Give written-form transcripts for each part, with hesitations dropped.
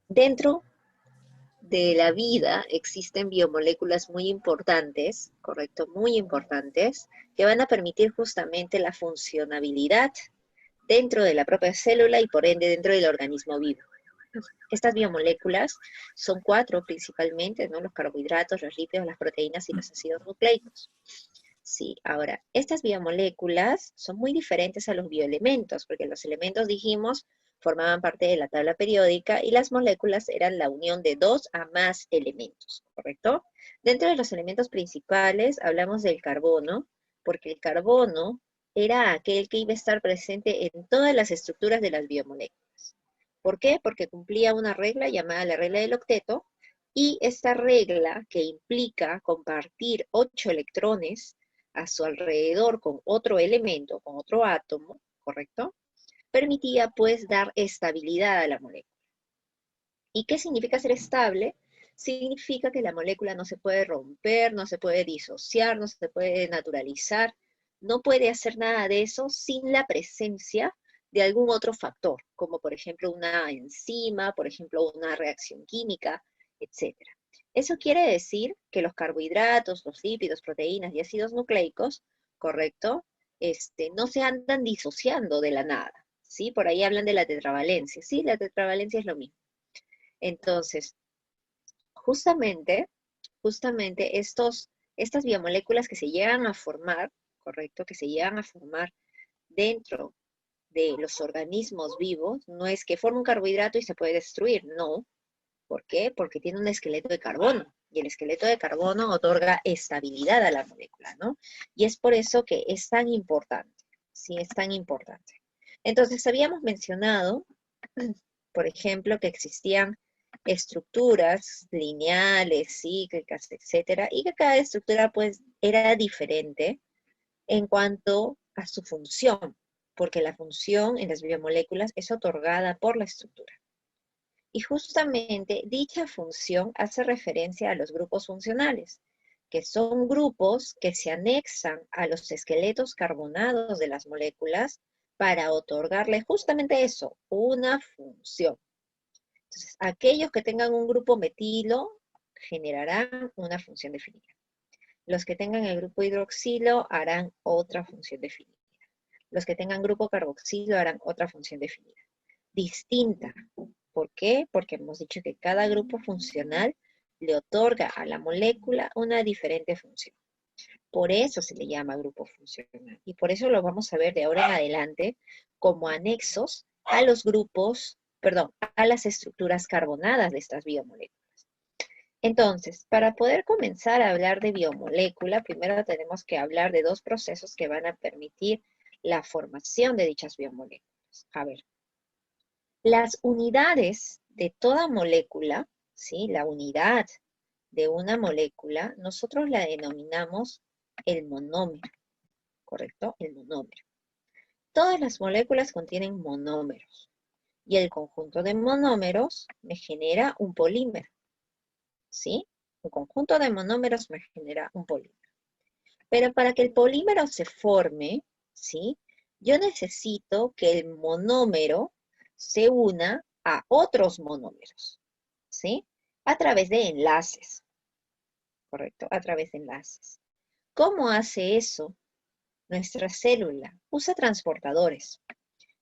Dentro de la vida existen biomoléculas muy importantes, correcto, muy importantes, que van a permitir justamente la funcionabilidad dentro de la propia célula y por ende dentro del organismo vivo. Estas biomoléculas son cuatro principalmente, ¿no? Los carbohidratos, los lípidos, las proteínas y los ácidos nucleicos. Sí, ahora, estas biomoléculas son muy diferentes a los bioelementos, porque los elementos, dijimos, formaban parte de la tabla periódica y las moléculas eran la unión de dos a más elementos, ¿correcto? Dentro de los elementos principales hablamos del carbono, porque el carbono era aquel que iba a estar presente en todas las estructuras de las biomoléculas. ¿Por qué? Porque cumplía una regla llamada la regla del octeto, y esta regla, que implica compartir 8 electrones a su alrededor con otro elemento, con otro átomo, ¿correcto? Permitía pues dar estabilidad a la molécula. ¿Y qué significa ser estable? Significa que la molécula no se puede romper, no se puede disociar, no se puede naturalizar, no puede hacer nada de eso sin la presencia de algún otro factor, como por ejemplo una enzima, por ejemplo una reacción química, etcétera. Eso quiere decir que los carbohidratos, los lípidos, proteínas y ácidos nucleicos, ¿correcto? No se andan disociando de la nada, ¿sí? Por ahí hablan de la tetravalencia, sí, la tetravalencia es lo mismo. Entonces, justamente, estas biomoléculas que se llegan a formar, ¿correcto? Que se llegan a formar dentro de los organismos vivos, no es que forma un carbohidrato y se puede destruir, no. ¿Por qué? Porque tiene un esqueleto de carbono, y el esqueleto de carbono otorga estabilidad a la molécula, ¿no? Y es por eso que es tan importante, sí, es tan importante. Entonces, habíamos mencionado, por ejemplo, que existían estructuras lineales, cíclicas, etcétera, y que cada estructura pues era diferente en cuanto a su función, porque la función en las biomoléculas es otorgada por la estructura. Y justamente dicha función hace referencia a los grupos funcionales, que son grupos que se anexan a los esqueletos carbonados de las moléculas para otorgarle justamente eso, una función. Entonces, aquellos que tengan un grupo metilo generarán una función definida. Los que tengan el grupo hidroxilo harán otra función definida. Los que tengan grupo carboxilo harán otra función definida. Distinta. ¿Por qué? Porque hemos dicho que cada grupo funcional le otorga a la molécula una diferente función. Por eso se le llama grupo funcional. Y por eso lo vamos a ver de ahora en adelante como anexos a los grupos, perdón, a las estructuras carbonadas de estas biomoléculas. Entonces, para poder comenzar a hablar de biomolécula, primero tenemos que hablar de dos procesos que van a permitir la formación de dichas biomoléculas. A ver, las unidades de toda molécula, ¿sí? La unidad de una molécula, nosotros la denominamos el monómero, ¿correcto? El monómero. Todas las moléculas contienen monómeros y el conjunto de monómeros me genera un polímero, ¿sí? Un conjunto de monómeros me genera un polímero. Pero para que el polímero se forme, ¿sí? Yo necesito que el monómero se una a otros monómeros, ¿sí? A través de enlaces, ¿correcto? A través de enlaces. ¿Cómo hace eso nuestra célula? Usa transportadores.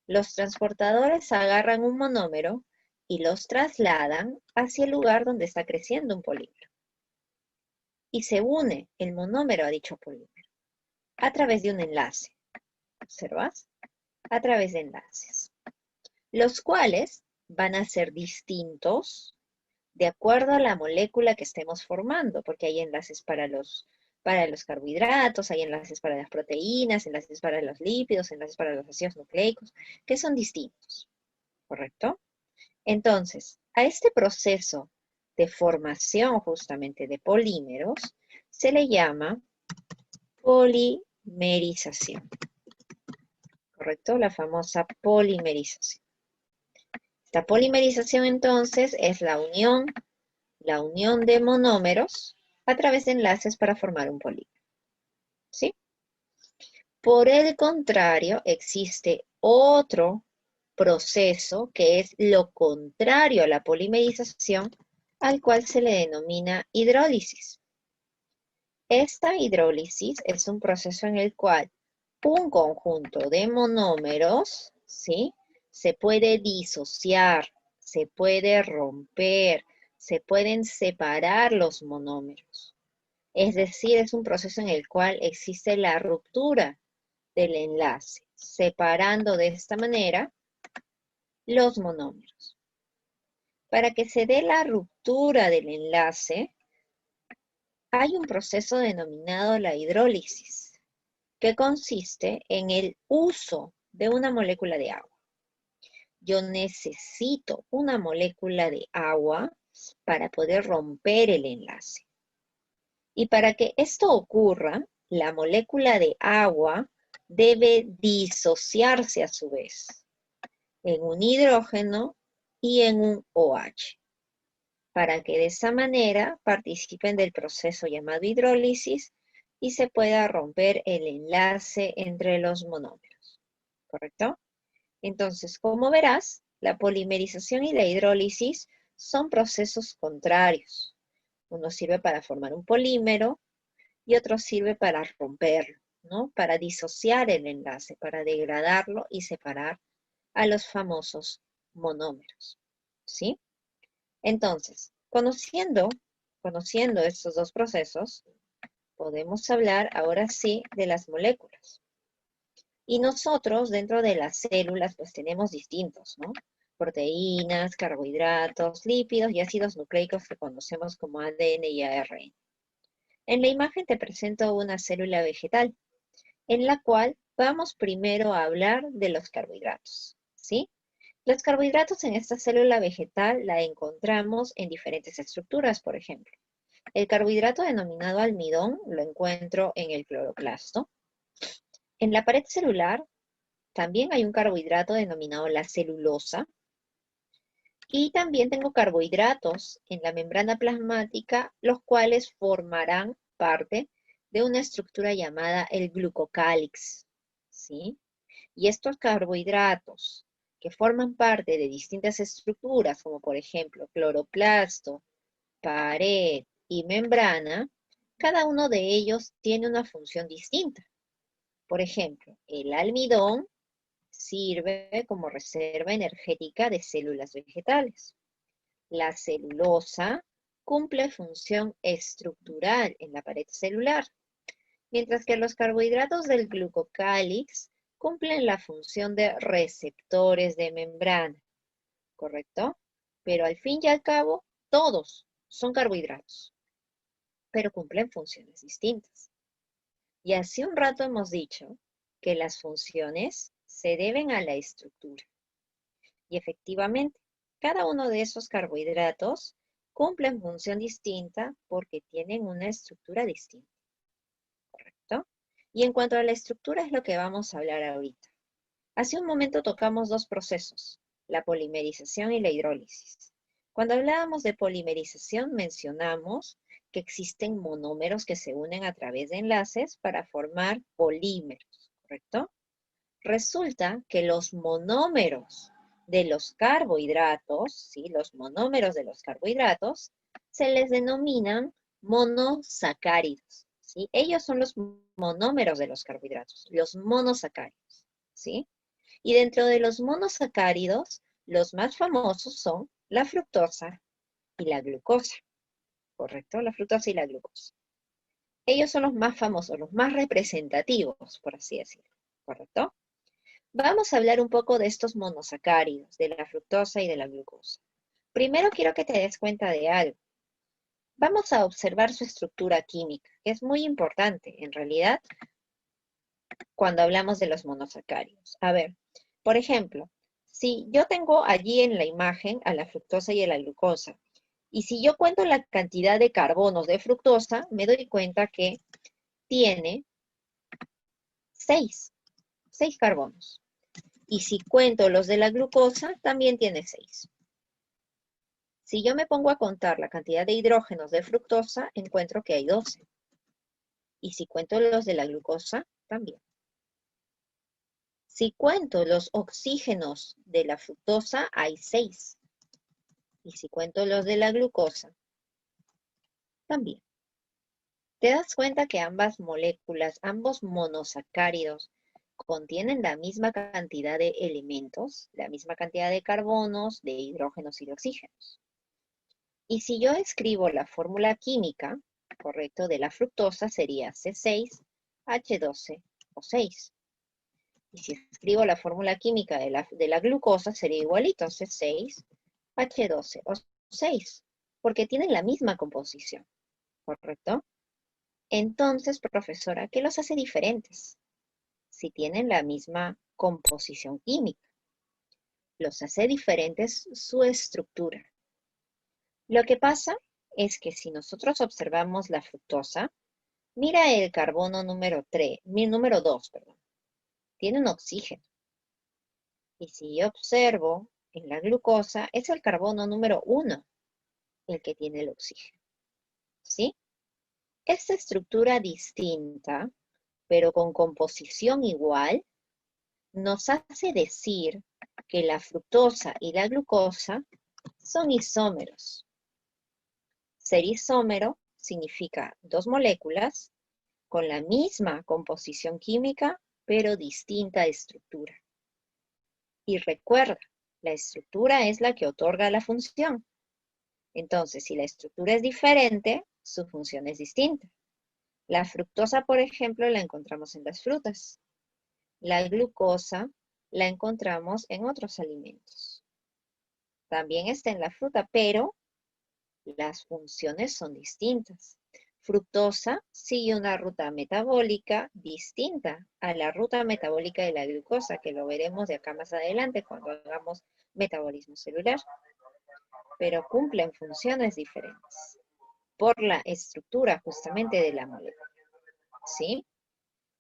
Los transportadores agarran un monómero y los trasladan hacia el lugar donde está creciendo un polímero. Y se une el monómero a dicho polímero a través de un enlace. ¿Observas? A través de enlaces, los cuales van a ser distintos de acuerdo a la molécula que estemos formando, porque hay enlaces para los carbohidratos, hay enlaces para las proteínas, enlaces para los lípidos, enlaces para los ácidos nucleicos, que son distintos, ¿correcto? Entonces, a este proceso de formación justamente de polímeros se le llama polimerización, ¿correcto? La famosa polimerización. La polimerización entonces es la unión de monómeros a través de enlaces para formar un polímero, ¿sí? Por el contrario, existe otro proceso que es lo contrario a la polimerización, al cual se le denomina hidrólisis. Esta hidrólisis es un proceso en el cual un conjunto de monómeros, ¿sí?, se puede disociar, se puede romper, se pueden separar los monómeros. Es decir, es un proceso en el cual existe la ruptura del enlace, separando de esta manera los monómeros. Para que se dé la ruptura del enlace, hay un proceso denominado la hidrólisis, que consiste en el uso de una molécula de agua. Yo necesito una molécula de agua para poder romper el enlace. Y para que esto ocurra, la molécula de agua debe disociarse a su vez en un hidrógeno y en un OH, para que de esa manera participen del proceso llamado hidrólisis y se pueda romper el enlace entre los monómeros, ¿correcto? Entonces, como verás, la polimerización y la hidrólisis son procesos contrarios. Uno sirve para formar un polímero y otro sirve para romperlo, ¿no? Para disociar el enlace, para degradarlo y separar a los famosos monómeros, ¿sí? Entonces, conociendo estos dos procesos, podemos hablar ahora sí de las moléculas. Y nosotros dentro de las células pues tenemos distintos, ¿no? Proteínas, carbohidratos, lípidos y ácidos nucleicos que conocemos como ADN y ARN. En la imagen te presento una célula vegetal, en la cual vamos primero a hablar de los carbohidratos, ¿sí? Los carbohidratos en esta célula vegetal la encontramos en diferentes estructuras, por ejemplo. El carbohidrato denominado almidón lo encuentro en el cloroplasto. En la pared celular también hay un carbohidrato denominado la celulosa. Y también tengo carbohidratos en la membrana plasmática, los cuales formarán parte de una estructura llamada el glucocálix, ¿sí? Y estos carbohidratos que forman parte de distintas estructuras, como por ejemplo cloroplasto, pared y membrana, cada uno de ellos tiene una función distinta. Por ejemplo, el almidón sirve como reserva energética de células vegetales. La celulosa cumple función estructural en la pared celular, mientras que los carbohidratos del glucocálix cumplen la función de receptores de membrana, ¿correcto? Pero al fin y al cabo, todos son carbohidratos, pero cumplen funciones distintas. Y hace un rato hemos dicho que las funciones se deben a la estructura. Y efectivamente, cada uno de esos carbohidratos cumplen función distinta porque tienen una estructura distinta, ¿correcto? Y en cuanto a la estructura es lo que vamos a hablar ahorita. Hace un momento tocamos dos procesos, la polimerización y la hidrólisis. Cuando hablábamos de polimerización mencionamos que existen monómeros que se unen a través de enlaces para formar polímeros, ¿correcto? Resulta que los monómeros de los carbohidratos, ¿sí? Los monómeros de los carbohidratos, se les denominan monosacáridos, ¿sí? Ellos son los monómeros de los carbohidratos, los monosacáridos, ¿sí? Y dentro de los monosacáridos, los más famosos son la fructosa y la glucosa, ¿correcto? La fructosa y la glucosa. Ellos son los más famosos, los más representativos, por así decirlo, ¿correcto? Vamos a hablar un poco de estos monosacáridos, de la fructosa y de la glucosa. Primero quiero que te des cuenta de algo. Vamos a observar su estructura química, que es muy importante, en realidad, cuando hablamos de los monosacáridos. A ver, por ejemplo, si yo tengo allí en la imagen a la fructosa y a la glucosa, y si yo cuento la cantidad de carbonos de fructosa, me doy cuenta que tiene 6 carbonos. Y si cuento los de la glucosa, también tiene 6. Si yo me pongo a contar la cantidad de hidrógenos de fructosa, encuentro que hay 12. Y si cuento los de la glucosa, también. Si cuento los oxígenos de la fructosa, hay 6. Y si cuento los de la glucosa, también. ¿Te das cuenta que ambas moléculas, ambos monosacáridos, contienen la misma cantidad de elementos, la misma cantidad de carbonos, de hidrógenos y de oxígenos? Y si yo escribo la fórmula química, correcto, de la fructosa sería C6H12O6. Y si escribo la fórmula química de la glucosa sería igualito, C6H12O6, porque tienen la misma composición, ¿correcto? Entonces, profesora, ¿qué los hace diferentes? Si tienen la misma composición química. Los hace diferentes su estructura. Lo que pasa es que si nosotros observamos la fructosa, mira el carbono número 2, perdón. Tiene un oxígeno. Y si yo observo en la glucosa, es el carbono número 1 el que tiene el oxígeno. ¿Sí? Esta estructura distinta, pero con composición igual, nos hace decir que la fructosa y la glucosa son isómeros. Ser isómero significa dos moléculas con la misma composición química, pero distinta estructura. Y recuerda, la estructura es la que otorga la función. Entonces, si la estructura es diferente, su función es distinta. La fructosa, por ejemplo, la encontramos en las frutas. La glucosa la encontramos en otros alimentos. También está en la fruta, pero las funciones son distintas. Fructosa sigue una ruta metabólica distinta a la ruta metabólica de la glucosa, que lo veremos de acá más adelante cuando hagamos metabolismo celular. Pero cumplen funciones diferentes por la estructura justamente de la molécula. ¿Sí?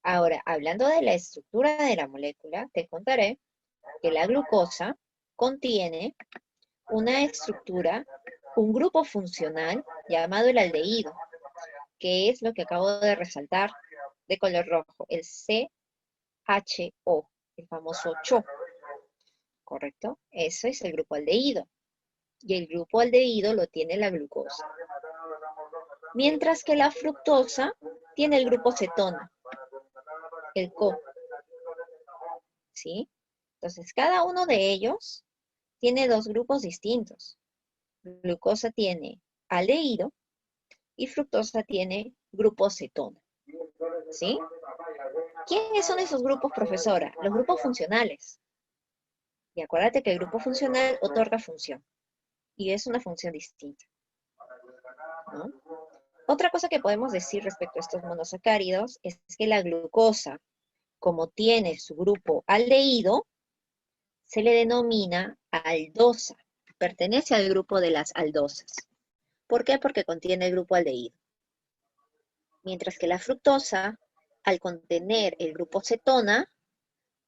Ahora, hablando de la estructura de la molécula, te contaré que la glucosa contiene una estructura, un grupo funcional llamado el aldehído, que es lo que acabo de resaltar de color rojo, el CHO, el famoso CHO, ¿correcto? Eso es el grupo aldehído. Y el grupo aldehído lo tiene la glucosa. Mientras que la fructosa tiene el grupo cetona, el CO, ¿sí? Entonces, cada uno de ellos tiene dos grupos distintos. Glucosa tiene aldehído y fructosa tiene grupo cetona, ¿sí? ¿Quiénes son esos grupos, profesora? Los grupos funcionales. Y acuérdate que el grupo funcional otorga función. Y es una función distinta, ¿no? Otra cosa que podemos decir respecto a estos monosacáridos es que la glucosa, como tiene su grupo aldehído, se le denomina aldosa. Pertenece al grupo de las aldosas. ¿Por qué? Porque contiene el grupo aldehído. Mientras que la fructosa, al contener el grupo cetona,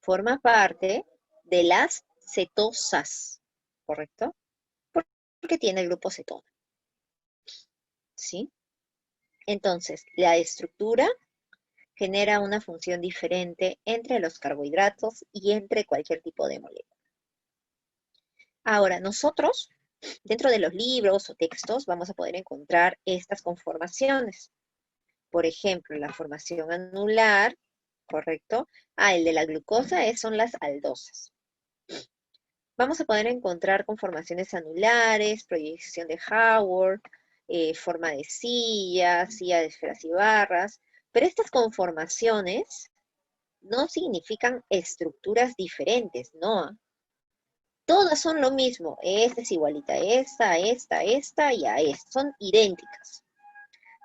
forma parte de las cetosas, ¿correcto? Porque tiene el grupo cetona. ¿Sí? Entonces, la estructura genera una función diferente entre los carbohidratos y entre cualquier tipo de molécula. Ahora, nosotros, dentro de los libros o textos, vamos a poder encontrar estas conformaciones. Por ejemplo, la formación anular, ¿correcto? El de la glucosa son las aldosas. Vamos a poder encontrar conformaciones anulares, proyección de Howard, forma de silla de esferas y barras, pero estas conformaciones no significan estructuras diferentes, ¿no? Todas son lo mismo, esta es igualita a esta y a esta, son idénticas.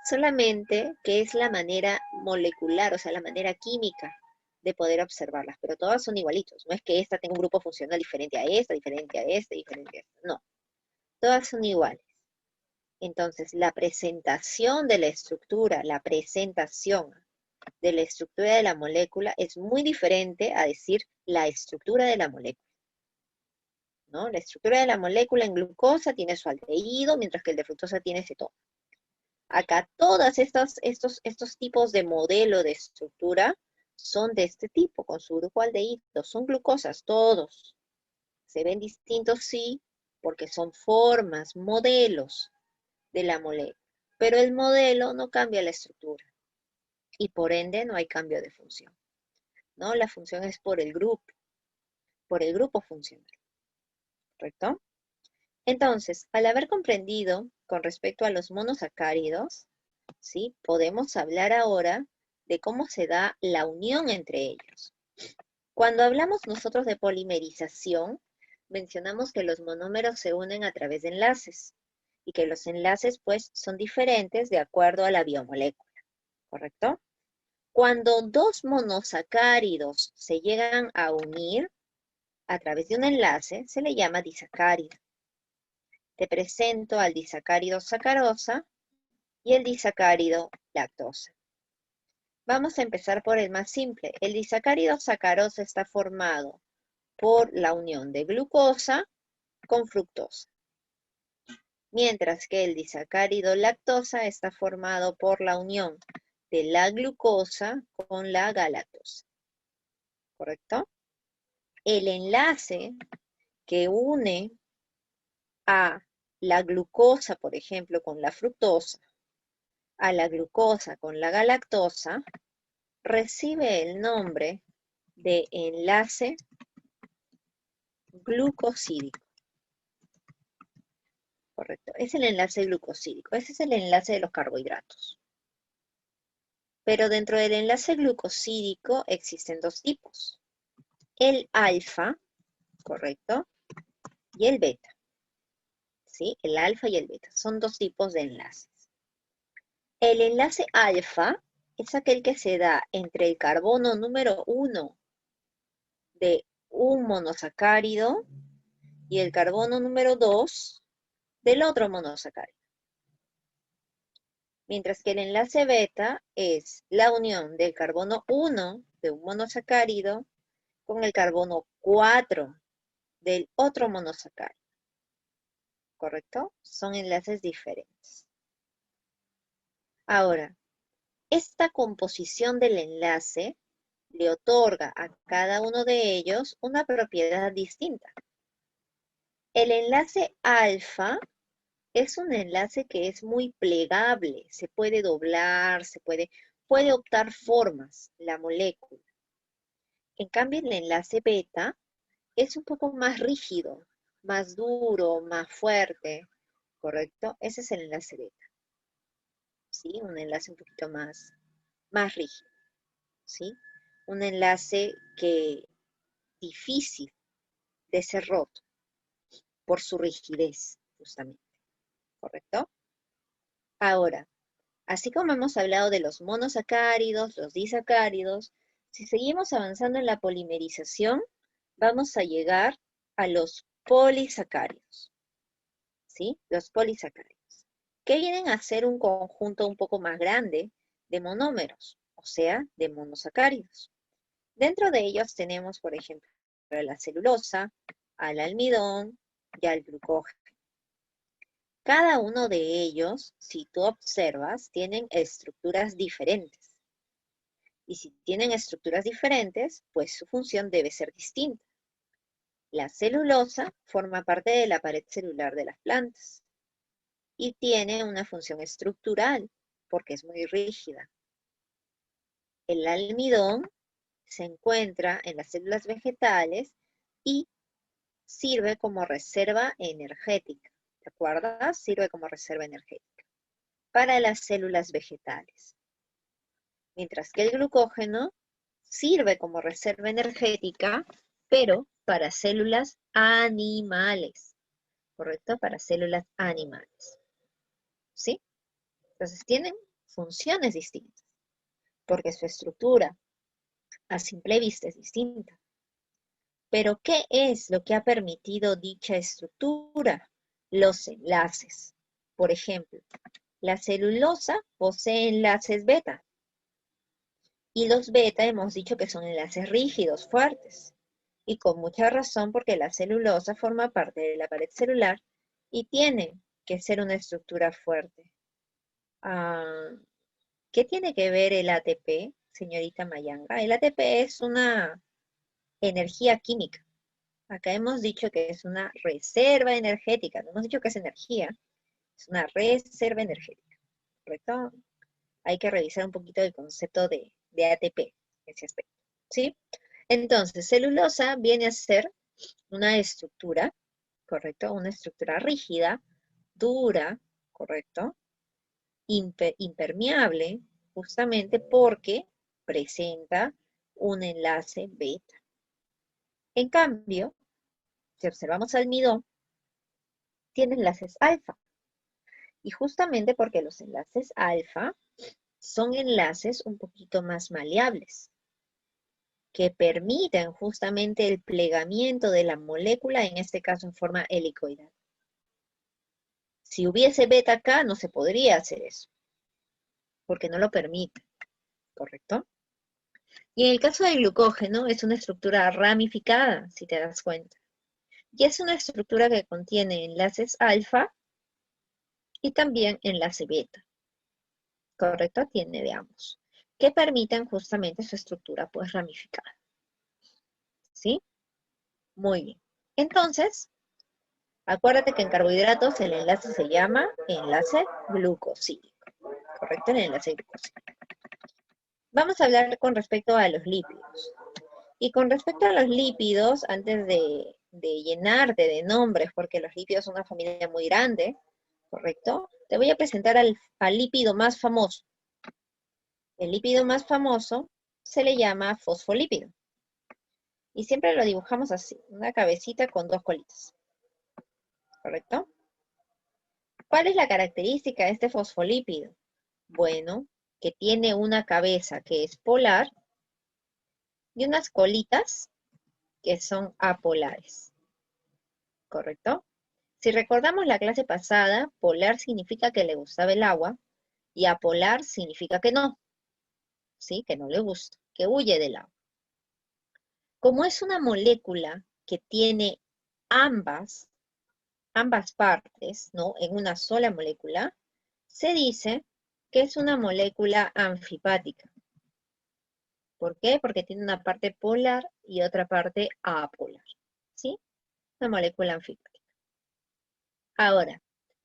Solamente que es la manera molecular, o sea, la manera química de poder observarlas, pero todas son igualitos. No es que esta tenga un grupo funcional diferente a esta, diferente a esta, diferente a esta. No, todas son iguales. Entonces, la presentación de la estructura, la presentación de la estructura de la molécula es muy diferente a decir la estructura de la molécula, ¿no? La estructura de la molécula en glucosa tiene su aldehído, mientras que el de fructosa tiene cetona. Acá todos estos tipos de modelo de estructura son de este tipo, con su grupo aldehído, son glucosas, todos. Se ven distintos, sí, porque son formas, modelos de la molécula, pero el modelo no cambia la estructura y por ende no hay cambio de función, ¿no? La función es por el grupo funcional, ¿correcto? Entonces, al haber comprendido con respecto a los monosacáridos, ¿sí? Podemos hablar ahora de cómo se da la unión entre ellos. Cuando hablamos nosotros de polimerización, mencionamos que los monómeros se unen a través de enlaces y que los enlaces pues son diferentes de acuerdo a la biomolécula, ¿correcto? Cuando dos monosacáridos se llegan a unir a través de un enlace, se le llama disacárido. Te presento al disacárido sacarosa y el disacárido lactosa. Vamos a empezar por el más simple. El disacárido sacarosa está formado por la unión de glucosa con fructosa, mientras que el disacárido lactosa está formado por la unión de la glucosa con la galactosa, ¿correcto? El enlace que une a la glucosa, por ejemplo, con la fructosa, a la glucosa con la galactosa, recibe el nombre de enlace glucosídico, ¿correcto? Es el enlace glucosídico, ese es el enlace de los carbohidratos. Pero dentro del enlace glucosídico existen dos tipos, el alfa, ¿correcto? Y el beta, ¿sí? El alfa y el beta, son dos tipos de enlaces. El enlace alfa es aquel que se da entre el carbono número 1 de un monosacárido y el carbono número 2 del otro monosacárido. Mientras que el enlace beta es la unión del carbono 1 de un monosacárido con el carbono 4 del otro monosacárido, ¿correcto? Son enlaces diferentes. Ahora, esta composición del enlace le otorga a cada uno de ellos una propiedad distinta. El enlace alfa es un enlace que es muy plegable, se puede doblar, puede optar formas, la molécula. En cambio, el enlace beta es un poco más rígido, más duro, más fuerte, ¿correcto? Ese es el enlace beta, ¿sí? Un enlace un poquito más rígido, ¿sí? Un enlace que difícil de ser roto por su rigidez, justamente, ¿correcto? Ahora, así como hemos hablado de los monosacáridos, los disacáridos, si seguimos avanzando en la polimerización, vamos a llegar a los polisacáridos, ¿sí? Los polisacáridos, que vienen a ser un conjunto un poco más grande de monómeros, o sea, de monosacáridos. Dentro de ellos tenemos, por ejemplo, a la celulosa, al almidón y al glucógeno. Cada uno de ellos, si tú observas, tienen estructuras diferentes. Y si tienen estructuras diferentes, pues su función debe ser distinta. La celulosa forma parte de la pared celular de las plantas y tiene una función estructural porque es muy rígida. El almidón se encuentra en las células vegetales y sirve como reserva energética. ¿Te acuerdas? Sirve como reserva energética para las células vegetales. Mientras que el glucógeno sirve como reserva energética, pero para células animales, ¿correcto? Para células animales, ¿sí? Entonces tienen funciones distintas, porque su estructura a simple vista es distinta. Pero, ¿qué es lo que ha permitido dicha estructura? Los enlaces. Por ejemplo, la celulosa posee enlaces beta, y los beta hemos dicho que son enlaces rígidos, fuertes. Y con mucha razón porque la celulosa forma parte de la pared celular y tiene que ser una estructura fuerte. ¿Qué tiene que ver el ATP? señorita Mayanga? El ATP es una energía química. Acá hemos dicho que es una reserva energética. No hemos dicho que es energía, es una reserva energética. ¿Correcto? Hay que revisar un poquito el concepto de ATP, ese aspecto. ¿Sí? Entonces, celulosa viene a ser una estructura, ¿correcto? Una estructura rígida, dura, ¿correcto? Impermeable, justamente porque presenta un enlace beta. En cambio, si observamos almidón, tiene enlaces alfa. Y justamente porque los enlaces alfa son enlaces un poquito más maleables, que permiten justamente el plegamiento de la molécula, en este caso en forma helicoidal. Si hubiese beta acá, no se podría hacer eso, porque no lo permite, ¿correcto? Y en el caso del glucógeno, es una estructura ramificada, si te das cuenta. Y es una estructura que contiene enlaces alfa y también enlace beta, ¿correcto? Tiene de ambos, que permiten justamente su estructura pues ramificada, ¿sí? Muy bien. Entonces, acuérdate que en carbohidratos el enlace se llama enlace glucosílico, ¿correcto? El enlace glucosílico. Vamos a hablar con respecto a los lípidos. Y con respecto a los lípidos, antes de llenarte de nombres, porque los lípidos son una familia muy grande, ¿correcto? Te voy a presentar al lípido más famoso. El lípido más famoso se le llama fosfolípido. Y siempre lo dibujamos así, una cabecita con dos colitas, ¿correcto? ¿Cuál es la característica de este fosfolípido? Bueno, que tiene una cabeza que es polar y unas colitas que son apolares, ¿correcto? Si recordamos la clase pasada, polar significa que le gustaba el agua y apolar significa que no, ¿sí? Que no le gusta, que huye del agua. Como es una molécula que tiene ambas partes, ¿no? En una sola molécula, se dice que es una molécula anfipática. ¿Por qué? Porque tiene una parte polar y otra parte apolar, ¿sí? Una molécula anfipática. Ahora,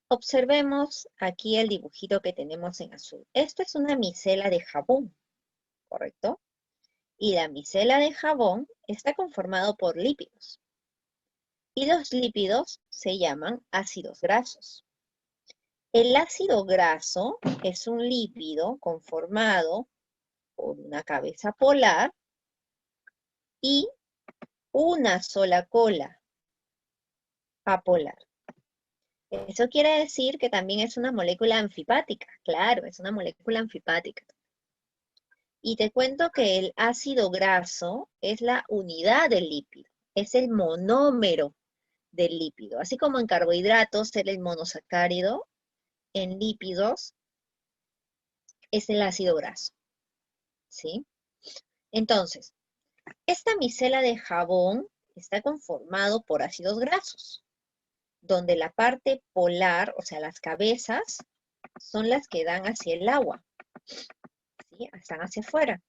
observemos aquí el dibujito que tenemos en azul. Esto es una micela de jabón, ¿correcto? Y la micela de jabón está conformado por lípidos. Y los lípidos se llaman ácidos grasos. El ácido graso es un lípido conformado por una cabeza polar y una sola cola apolar. Eso quiere decir que también es una molécula anfipática. Claro, es una molécula anfipática. Y te cuento que el ácido graso es la unidad del lípido, es el monómero del lípido. Así como en carbohidratos es el monosacárido, en lípidos es el ácido graso, ¿sí? Entonces, esta micela de jabón está conformado por ácidos grasos, donde la parte polar, o sea, las cabezas, son las que dan hacia el agua, ¿sí? Están hacia afuera.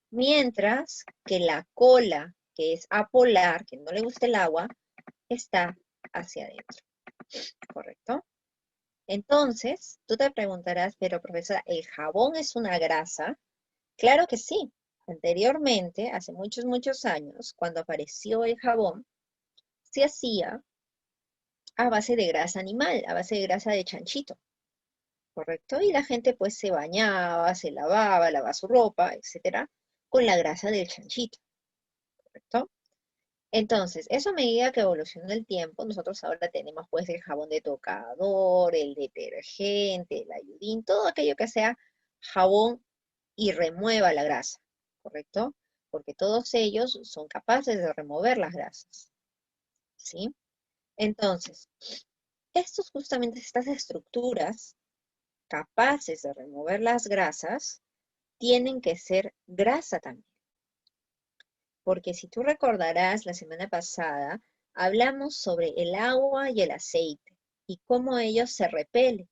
Mientras que la cola, que es apolar, que no le gusta el agua, está hacia adentro, ¿correcto? Entonces, tú te preguntarás, pero profesora, ¿el jabón es una grasa? Claro que sí. Anteriormente, hace muchos, muchos años, cuando apareció el jabón, se hacía a base de grasa animal, a base de grasa de chanchito, ¿correcto? Y la gente pues se bañaba, se lavaba su ropa, etcétera, con la grasa del chanchito, ¿correcto? Entonces, eso a medida que evolucionó el tiempo, nosotros ahora tenemos pues el jabón de tocador, el detergente, el ayudín, todo aquello que sea jabón y remueva la grasa, ¿correcto? Porque todos ellos son capaces de remover las grasas, ¿sí? Entonces, estas estructuras capaces de remover las grasas tienen que ser grasa también. Porque si tú recordarás la semana pasada, hablamos sobre el agua y el aceite y cómo ellos se repelen,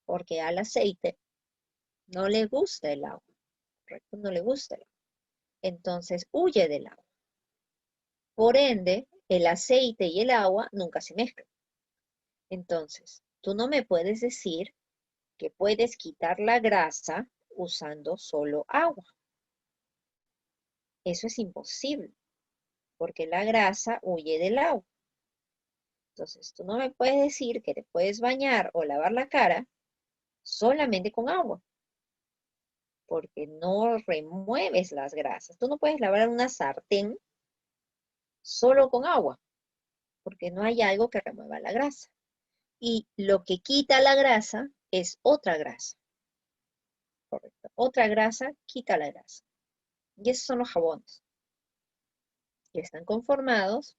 porque al aceite no le gusta el agua, ¿correcto? No le gusta el agua. Entonces huye del agua. Por ende, el aceite y el agua nunca se mezclan. Entonces, tú no me puedes decir que puedes quitar la grasa usando solo agua. Eso es imposible, porque la grasa huye del agua. Entonces, tú no me puedes decir que te puedes bañar o lavar la cara solamente con agua, porque no remueves las grasas. Tú no puedes lavar una sartén solo con agua, porque no hay algo que remueva la grasa. Y lo que quita la grasa es otra grasa, ¿correcto? Otra grasa quita la grasa. Y esos son los jabones, que están conformados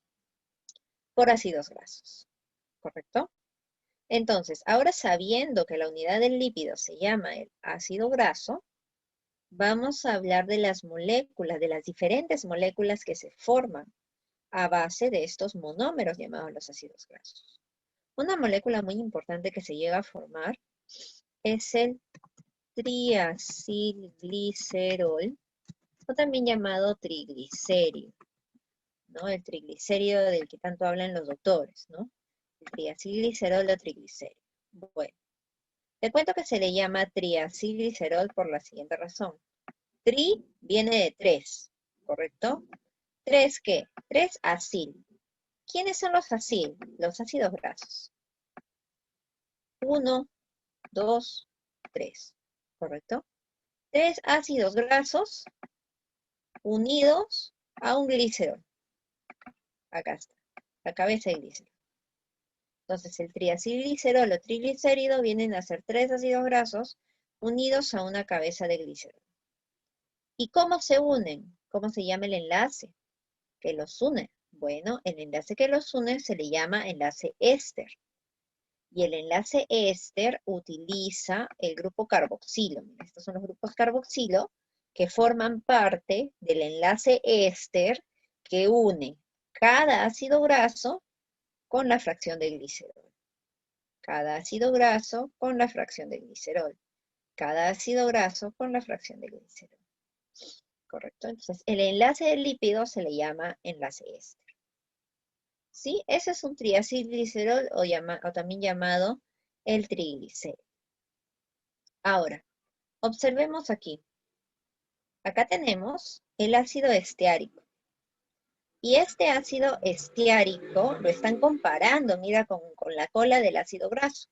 por ácidos grasos, ¿correcto? Entonces, ahora sabiendo que la unidad del lípido se llama el ácido graso, vamos a hablar de las moléculas, de las diferentes moléculas que se forman a base de estos monómeros llamados los ácidos grasos. Una molécula muy importante que se llega a formar es el triacilglicerol, o también llamado triglicérido, ¿no? El triglicérido del que tanto hablan los doctores, ¿no? El triacilglicerol o triglicérido. Bueno, te cuento que se le llama triacilglicerol por la siguiente razón. Tri viene de tres, ¿correcto? ¿Tres qué? Tres acil. ¿Quiénes son los acil? Los ácidos grasos. 1, 2, 3, ¿correcto? Tres ácidos grasos unidos a un glicerol. Acá está, la cabeza de glicerol. Entonces el triacilglicerol o triglicérido vienen a ser tres ácidos grasos unidos a una cabeza de glicerol. ¿Y cómo se unen? ¿Cómo se llama el enlace que los une? Bueno, el enlace que los une se le llama enlace éster. Y el enlace éster utiliza el grupo carboxilo. Mira, estos son los grupos carboxilo que forman parte del enlace éster que une cada ácido graso con la fracción de glicerol. Cada ácido graso con la fracción de glicerol. Cada ácido graso con la fracción de glicerol. ¿Correcto? Entonces, el enlace del lípido se le llama enlace éster. ¿Sí? Ese es un triacilglicerol o también llamado el triglicérido. Ahora, observemos aquí. Acá tenemos el ácido esteárico. Y este ácido esteárico lo están comparando, mira, con la cola del ácido graso.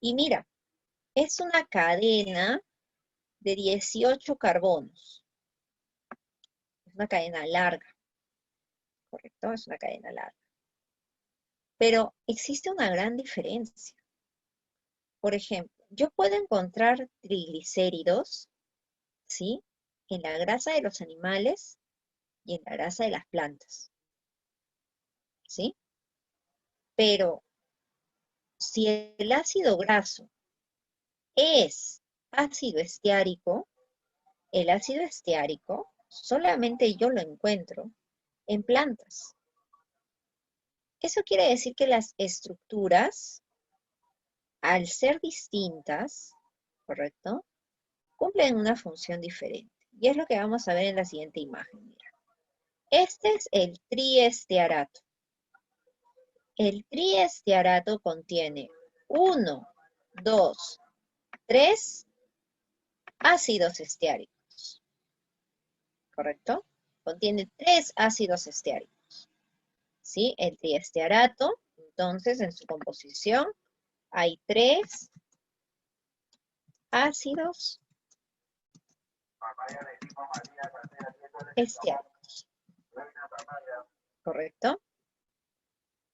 Y mira, es una cadena de 18 carbonos. Es una cadena larga, ¿correcto? Es una cadena larga. Pero existe una gran diferencia. Por ejemplo, yo puedo encontrar triglicéridos, ¿sí? En la grasa de los animales y en la grasa de las plantas, ¿sí? Pero si el ácido graso es ácido esteárico, el ácido esteárico solamente yo lo encuentro en plantas. Eso quiere decir que las estructuras, al ser distintas, ¿correcto? Cumplen una función diferente. Y es lo que vamos a ver en la siguiente imagen. Mira. Este es el triestearato. El triestearato contiene 1, 2, 3 ácidos esteáricos. ¿Correcto? Contiene 3 ácidos esteáricos. ¿Sí? El triestearato, entonces, en su composición, hay 3 ácidos esteáricos. ¿Correcto?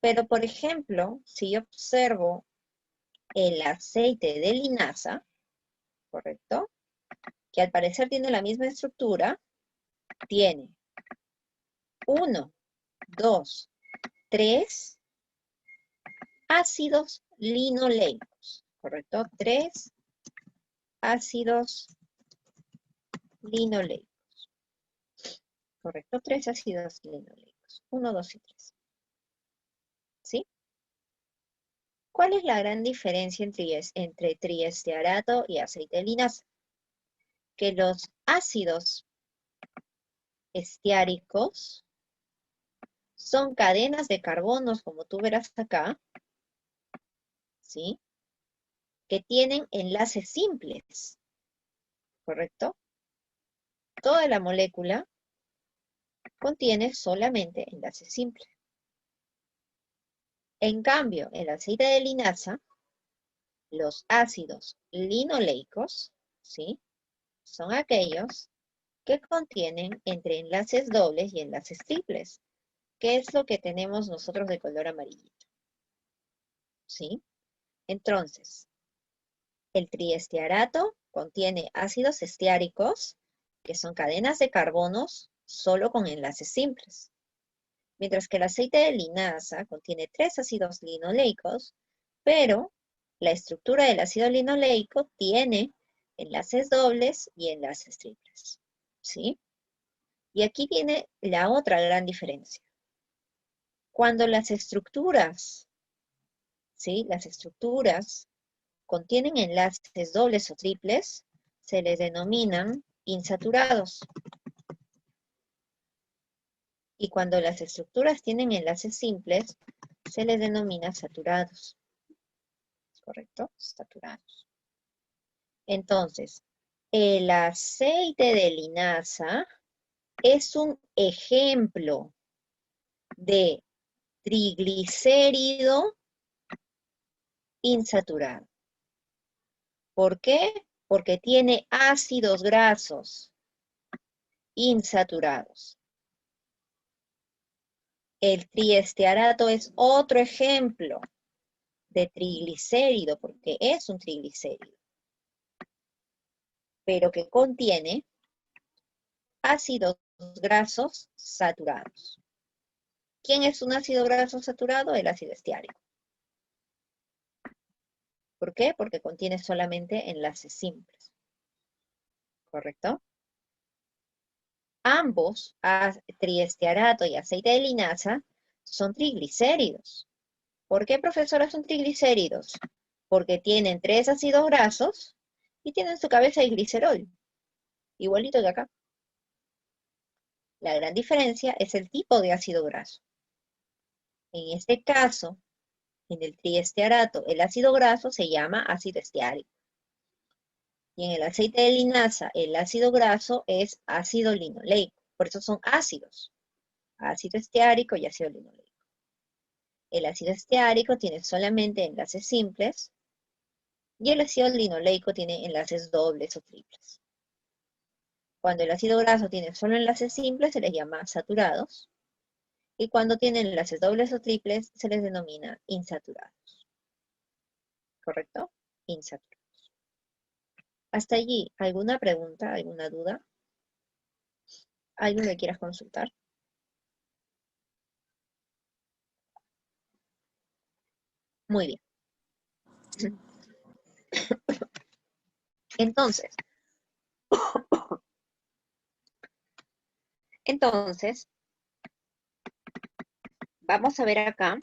Pero, por ejemplo, si yo observo el aceite de linaza, ¿correcto? Que al parecer tiene la misma estructura, tiene 1, 2, 3 ácidos linoleicos, ¿correcto? 3 ácidos linoleicos, ¿correcto? 3 ácidos linoleicos, 1, 2 y 3. ¿Sí? ¿Cuál es la gran diferencia entre triestearato y aceite de linaza? que los ácidos esteáricos son cadenas de carbonos, como tú verás acá, ¿sí? Que tienen enlaces simples, ¿correcto? Toda la molécula contiene solamente enlaces simples. En cambio, el aceite de linaza, los ácidos linoleicos, ¿sí? Son aquellos que contienen entre enlaces dobles y enlaces triples, que es lo que tenemos nosotros de color amarillito, ¿sí? Entonces, el triestearato contiene ácidos esteáricos, que son cadenas de carbonos solo con enlaces simples, mientras que el aceite de linaza contiene 3 ácidos linoleicos, pero la estructura del ácido linoleico tiene enlaces dobles y enlaces triples, ¿sí? Y aquí viene la otra gran diferencia. Cuando las estructuras, ¿sí? Las estructuras contienen enlaces dobles o triples, se les denominan insaturados. Y cuando las estructuras tienen enlaces simples, se les denomina saturados. ¿Correcto? Saturados. Entonces, el aceite de linaza es un ejemplo de triglicérido insaturado. ¿Por qué? Porque tiene ácidos grasos insaturados. El triestearato es otro ejemplo de triglicérido, porque es un triglicérido, pero que contiene ácidos grasos saturados. ¿Quién es un ácido graso saturado? El ácido esteárico. ¿Por qué? Porque contiene solamente enlaces simples. ¿Correcto? Ambos, triestearato y aceite de linaza, son triglicéridos. ¿Por qué, profesora, son triglicéridos? Porque tienen 3 ácidos grasos y tienen su cabeza de glicerol, igualito que acá. La gran diferencia es el tipo de ácido graso. En este caso, en el triestearato, el ácido graso se llama ácido esteárico. Y en el aceite de linaza, el ácido graso es ácido linoleico. Por eso son ácidos. Ácido esteárico y ácido linoleico. El ácido esteárico tiene solamente enlaces simples y el ácido linoleico tiene enlaces dobles o triples. Cuando el ácido graso tiene solo enlaces simples, se les llama saturados. Y cuando tienen enlaces dobles o triples, se les denomina insaturados. ¿Correcto? Insaturados. Hasta allí, ¿alguna pregunta, alguna duda? ¿Algo que quieras consultar? Muy bien. Entonces, vamos a ver acá,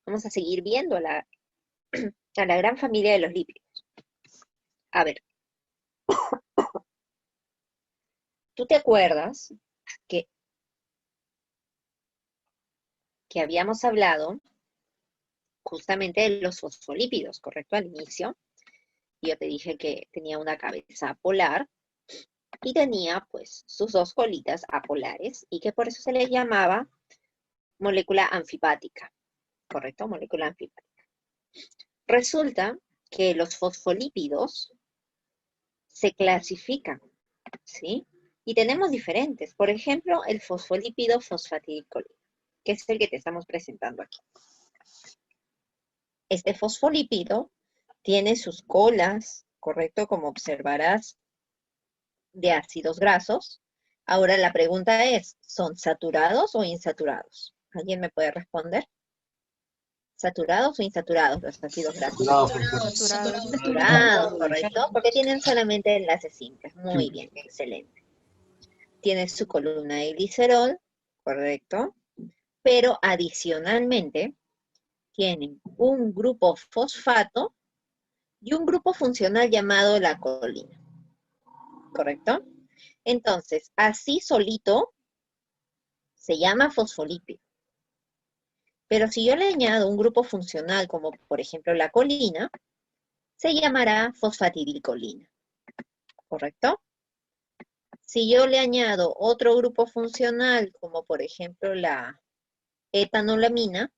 vamos a seguir viendo a la gran familia de los lípidos. A ver, ¿tú te acuerdas que habíamos hablado justamente de los fosfolípidos, correcto? Al inicio, yo te dije que tenía una cabeza polar y tenía pues sus 2 colitas apolares y que por eso se le llamaba molécula anfipática, ¿correcto? Molécula anfipática. Resulta que los fosfolípidos se clasifican, ¿sí? Y tenemos diferentes. Por ejemplo, el fosfolípido fosfatidilcolina, que es el que te estamos presentando aquí. Este fosfolípido tiene sus colas, ¿correcto? Como observarás, de ácidos grasos. Ahora la pregunta es, ¿son saturados o insaturados? ¿Alguien me puede responder? ¿Saturados o insaturados los ácidos grasos? Saturados, ¿correcto? Porque tienen solamente enlaces simples. Muy bien, excelente. Tiene su columna de glicerol, ¿correcto? Pero adicionalmente tienen un grupo fosfato y un grupo funcional llamado la colina. ¿correcto? Entonces, así solito se llama fosfolípido. Pero si yo le añado un grupo funcional, como por ejemplo la colina, se llamará fosfatidilcolina, ¿correcto? Si yo le añado otro grupo funcional, como por ejemplo la etanolamina,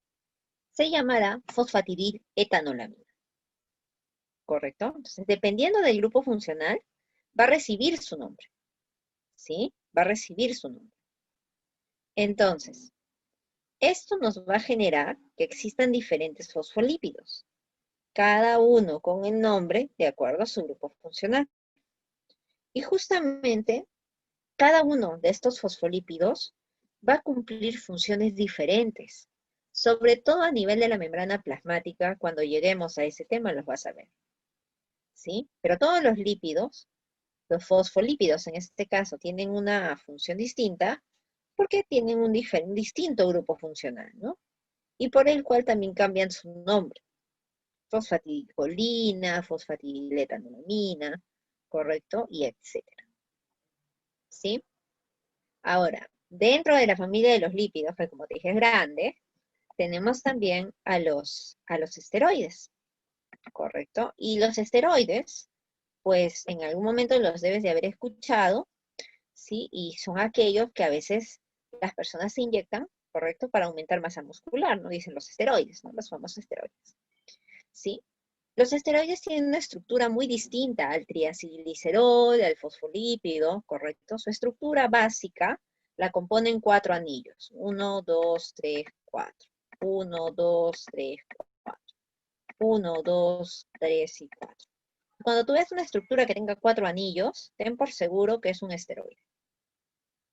se llamará fosfatidiletanolamina, ¿correcto? Entonces, dependiendo del grupo funcional, va a recibir su nombre, ¿sí? Va a recibir su nombre. Entonces, esto nos va a generar que existan diferentes fosfolípidos, cada uno con el nombre de acuerdo a su grupo funcional. Y justamente cada uno de estos fosfolípidos va a cumplir funciones diferentes, sobre todo a nivel de la membrana plasmática. Cuando lleguemos a ese tema los vas a ver, ¿sí? Pero todos los lípidos, los fosfolípidos en este caso, tienen una función distinta porque tienen un distinto grupo funcional, ¿no? Y por el cual también cambian su nombre. Fosfatidilcolina, fosfatidiletanolamina, ¿correcto? Y etcétera, ¿sí? Ahora, dentro de la familia de los lípidos, que como te dije es grande, tenemos también a los esteroides, ¿correcto? Y los esteroides, pues en algún momento los debes de haber escuchado, ¿sí? Y son aquellos que a veces las personas se inyectan, ¿correcto? Para aumentar masa muscular, ¿no? Dicen los esteroides, ¿no? Los famosos esteroides, ¿sí? Los esteroides tienen una estructura muy distinta al triacilglicerol, al fosfolípido, ¿correcto? Su estructura básica la componen 4 anillos. 1, 2, 3, 4. 1, 2, 3, 4. 1, 2, 3 y 4. Cuando tú ves una estructura que tenga 4 anillos, ten por seguro que es un esteroide,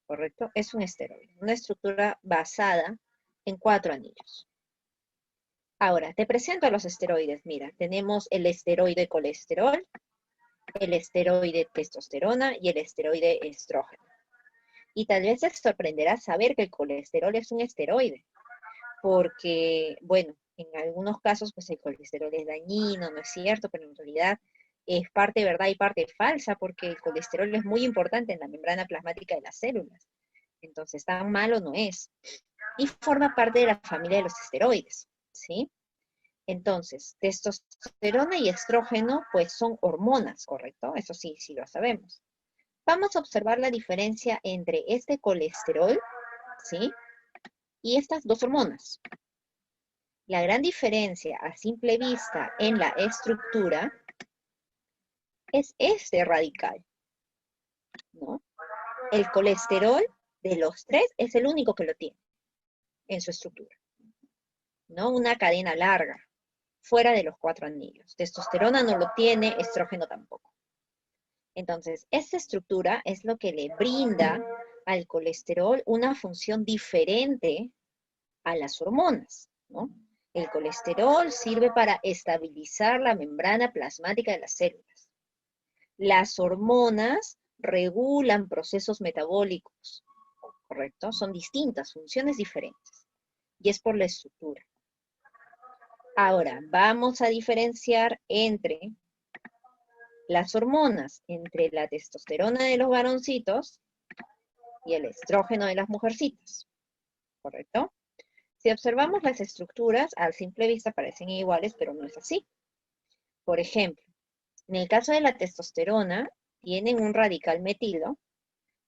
¿correcto? Es un esteroide, una estructura basada en 4 anillos. Ahora, te presento a los esteroides. Mira, tenemos el esteroide colesterol, el esteroide testosterona y el esteroide estrógeno. Y tal vez te sorprenderá saber que el colesterol es un esteroide, porque, bueno, en algunos casos, pues el colesterol es dañino, no es cierto, pero en realidad es parte verdad y parte falsa, porque el colesterol es muy importante en la membrana plasmática de las células. Entonces, tan malo no es. Y forma parte de la familia de los esteroides, ¿sí? Entonces, testosterona y estrógeno, pues son hormonas, ¿correcto? Eso sí, sí lo sabemos. Vamos a observar la diferencia entre este colesterol, ¿sí? Y estas dos hormonas. La gran diferencia a simple vista en la estructura es este radical, ¿no? El colesterol de los tres es el único que lo tiene en su estructura, ¿no? Una cadena larga, fuera de los 4 anillos. Testosterona no lo tiene, estrógeno tampoco. Entonces, esta estructura es lo que le brinda al colesterol una función diferente a las hormonas, ¿no? El colesterol sirve para estabilizar la membrana plasmática de las células. Las hormonas regulan procesos metabólicos, ¿correcto? Son distintas, funciones diferentes. Y es por la estructura. Ahora, vamos a diferenciar entre las hormonas, entre la testosterona de los varoncitos y el estrógeno de las mujercitas, ¿correcto? Si observamos las estructuras, a simple vista parecen iguales, pero no es así. Por ejemplo, en el caso de la testosterona, tienen un radical metilo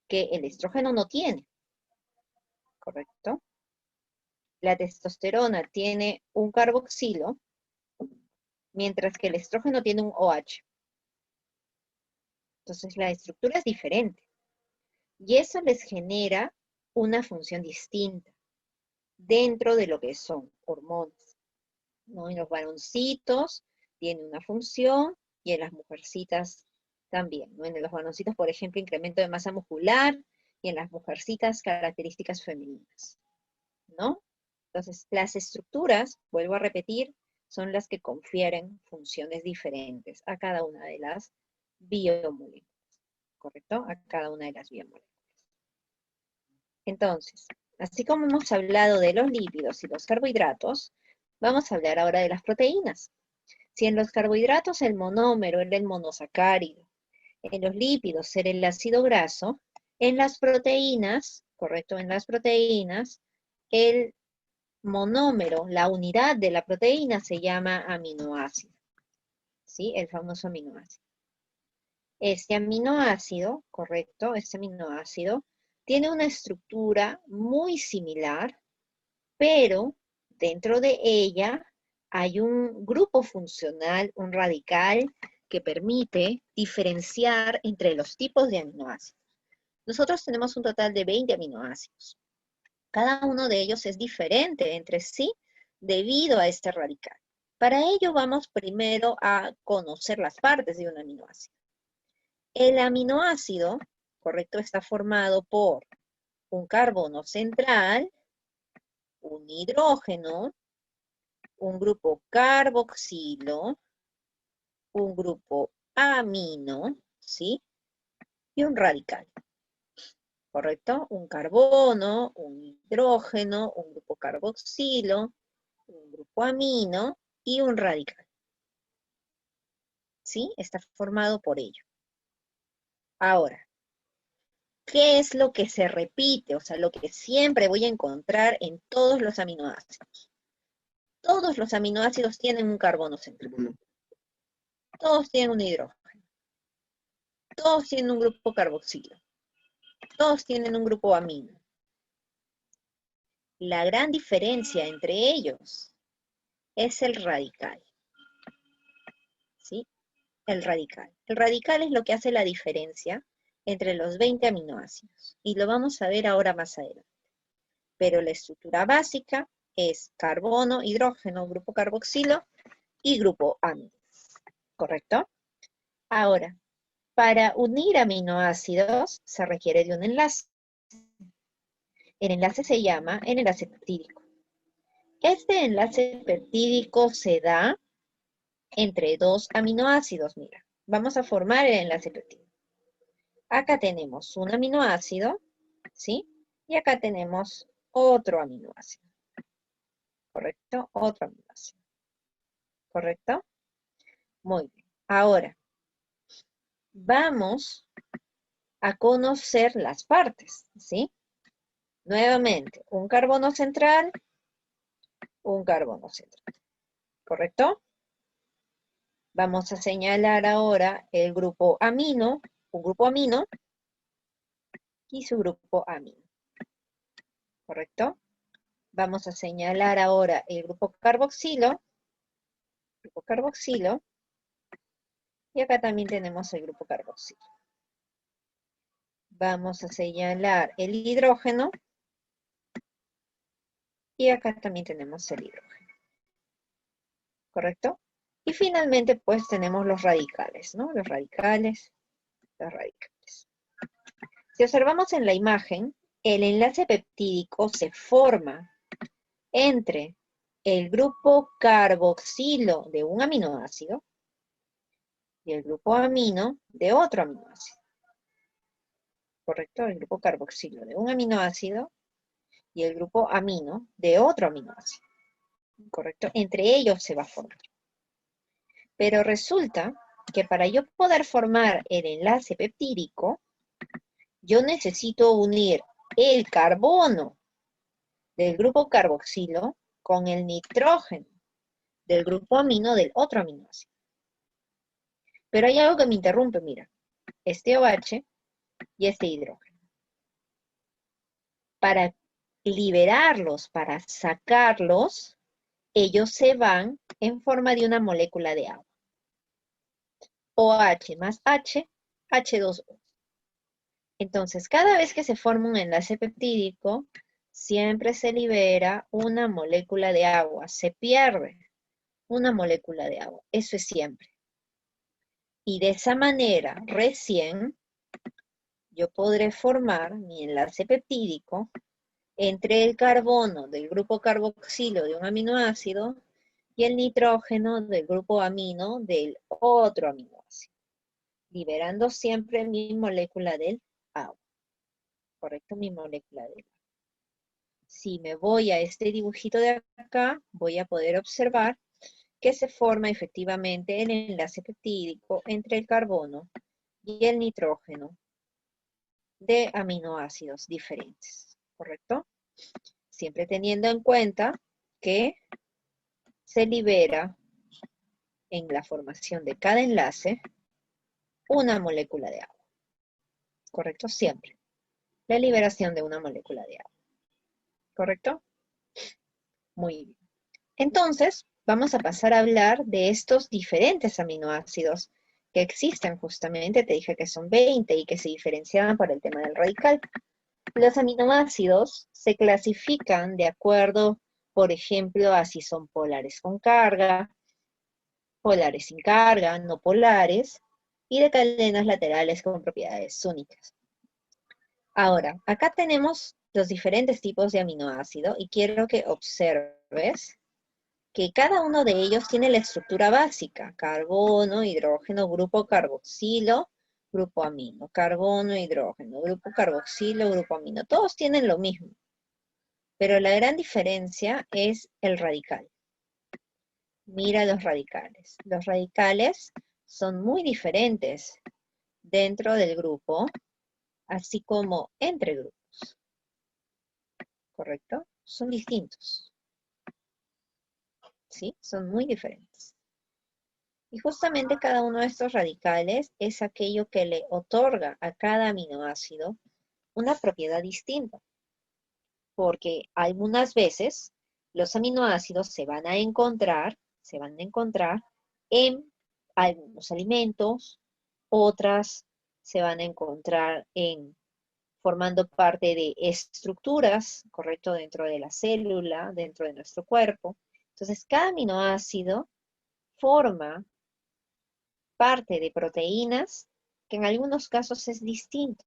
que el estrógeno no tiene, ¿correcto? La testosterona tiene un carboxilo, mientras que el estrógeno tiene un OH. Entonces la estructura es diferente. Y eso les genera una función distinta dentro de lo que son hormonas, ¿no? En los varoncitos tiene una función y en las mujercitas también, ¿no? En los varoncitos, por ejemplo, incremento de masa muscular y en las mujercitas características femeninas, ¿no? Entonces, las estructuras, vuelvo a repetir, son las que confieren funciones diferentes a cada una de las biomoléculas, ¿correcto? A cada una de las biomoléculas. Entonces, así como hemos hablado de los lípidos y los carbohidratos, vamos a hablar ahora de las proteínas. Si en los carbohidratos el monómero era el monosacárido En los lípidos ser el ácido graso. En las proteínas, correcto, en las proteínas, el monómero, la unidad de la proteína se llama aminoácido, ¿sí? El famoso aminoácido. Este aminoácido, correcto, este aminoácido tiene una estructura muy similar, pero dentro de ella hay un grupo funcional, un radical, que permite diferenciar entre los tipos de aminoácidos. Nosotros tenemos un total de 20 aminoácidos. Cada uno de ellos es diferente entre sí debido a este radical. Para ello vamos primero a conocer las partes de un aminoácido. El aminoácido, correcto, está formado por un carbono central, un hidrógeno, un grupo carboxilo, un grupo amino, ¿sí? Y un radical, ¿correcto? Un carbono, un hidrógeno, un grupo carboxilo, un grupo amino y un radical, ¿sí? Está formado por ello. Ahora, ¿qué es lo que se repite? O sea, lo que siempre voy a encontrar en todos los aminoácidos. Todos los aminoácidos tienen un carbono central. Todos tienen un hidrógeno. Todos tienen un grupo carboxilo. Todos tienen un grupo amino. La gran diferencia entre ellos es el radical. ¿Sí? El radical. El radical es lo que hace la diferencia entre los 20 aminoácidos. Y lo vamos a ver ahora más adelante. Pero la estructura básica es carbono, hidrógeno, grupo carboxilo y grupo amino. ¿Correcto? Ahora, para unir aminoácidos se requiere de un enlace. El enlace se llama el enlace peptídico. Este enlace peptídico se da entre dos aminoácidos. Mira, vamos a formar el enlace peptídico. Acá tenemos un aminoácido, ¿sí? Y acá tenemos otro aminoácido. ¿Correcto? Otro aminoácido. ¿Correcto? Muy bien. Ahora, vamos a conocer las partes, ¿sí? Nuevamente, un carbono central, ¿correcto? Vamos a señalar ahora el grupo amino, un grupo amino y su grupo amino, ¿correcto? Vamos a señalar ahora el grupo carboxilo, y acá también tenemos el grupo carboxilo. Vamos a señalar el hidrógeno, y acá también tenemos el hidrógeno, ¿correcto? Y finalmente, pues, tenemos los radicales, ¿no? Los radicales. Si observamos en la imagen, el enlace peptídico se forma entre el grupo carboxilo de un aminoácido y el grupo amino de otro aminoácido. ¿Correcto? El grupo carboxilo de un aminoácido y el grupo amino de otro aminoácido. ¿Correcto? Entre ellos se va a formar. Pero resulta que para yo poder formar el enlace peptídico, yo necesito unir el carbono del grupo carboxilo con el nitrógeno del grupo amino del otro aminoácido. Pero hay algo que me interrumpe, mira. Este OH y este hidrógeno. Para liberarlos, para sacarlos, ellos se van en forma de una molécula de agua. OH más H, H2O. Entonces, cada vez que se forma un enlace peptídico, siempre se libera una molécula de agua, se pierde una molécula de agua. Eso es siempre. Y de esa manera, recién, yo podré formar mi enlace peptídico entre el carbono del grupo carboxilo de un aminoácido y el nitrógeno del grupo amino del otro aminoácido, liberando siempre mi molécula del agua. ¿Correcto? Mi molécula del agua. Si me voy a este dibujito de acá, voy a poder observar que se forma efectivamente el enlace peptídico entre el carbono y el nitrógeno de aminoácidos diferentes, ¿correcto? Siempre teniendo en cuenta que se libera en la formación de cada enlace una molécula de agua, ¿correcto? Siempre. La liberación de una molécula de agua, ¿correcto? Muy bien. Entonces, vamos a pasar a hablar de estos diferentes aminoácidos que existen justamente. Te dije que son 20 y que se diferenciaban por el tema del radical. Los aminoácidos se clasifican de acuerdo, por ejemplo, a si son polares con carga, polares sin carga, no polares, y de cadenas laterales con propiedades únicas. Ahora, acá tenemos los diferentes tipos de aminoácido y quiero que observes que cada uno de ellos tiene la estructura básica: carbono, hidrógeno, grupo carboxilo, grupo amino, carbono, hidrógeno, grupo carboxilo, grupo amino. Todos tienen lo mismo, pero la gran diferencia es el radical. Mira los radicales. Los radicales son muy diferentes dentro del grupo, así como entre grupos, ¿correcto? Son distintos, ¿sí? Son muy diferentes. Y justamente cada uno de estos radicales es aquello que le otorga a cada aminoácido una propiedad distinta, porque algunas veces los aminoácidos se van a encontrar en algunos alimentos, otras se van a encontrar en formando parte de estructuras, ¿correcto? Dentro de la célula, dentro de nuestro cuerpo. Entonces, cada aminoácido forma parte de proteínas que en algunos casos es distinto.